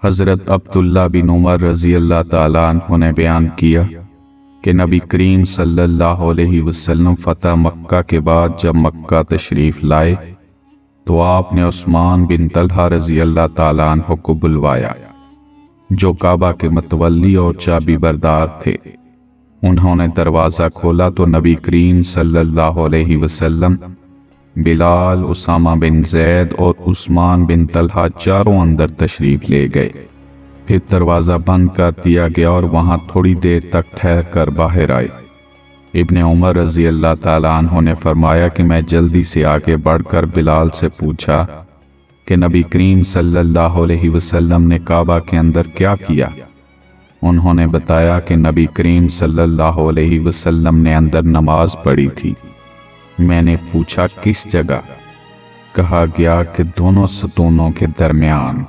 हज़रत अब्दुल्ला बिन उमर रज़ी अल्लाह ताला अन्हु ने बयान किया कि नबी करीम सल्लल्लाहु अलैहि वसल्लम फ़तह मक्का के बाद जब मक्का तशरीफ़ लाए तो आपने उस्मान बिन तलहा रज़ी अल्लाह ताला अन्हु को बुलवाया, जो काबा के मतवल्ली और चाबी बरदार थे। उन्होंने दरवाज़ा खोला तो नबी करीम सल्लल्लाहु अलैहि वसल्लम, बिलाल, उसामा बिन जैद और उस्मान बिन तलहा चारों अंदर तशरीफ ले गए। फिर दरवाज़ा बंद कर दिया गया और वहां थोड़ी देर तक ठहर कर बाहर आए। इब्ने उमर रज़ी अल्लाह ताला अन्हु ने फरमाया कि मैं जल्दी से आगे बढ़कर बिलाल से पूछा कि नबी करीम सल्लल्लाहु अलैहि वसल्लम ने काबा के अंदर क्या किया। उन्होंने बताया कि नबी करीम सल्लल्लाहु अलैहि वसल्लम ने अंदर नमाज पढ़ी थी। मैंने पूछा किस जगह? कहा गया कि दोनों सतूनों के दरमियान।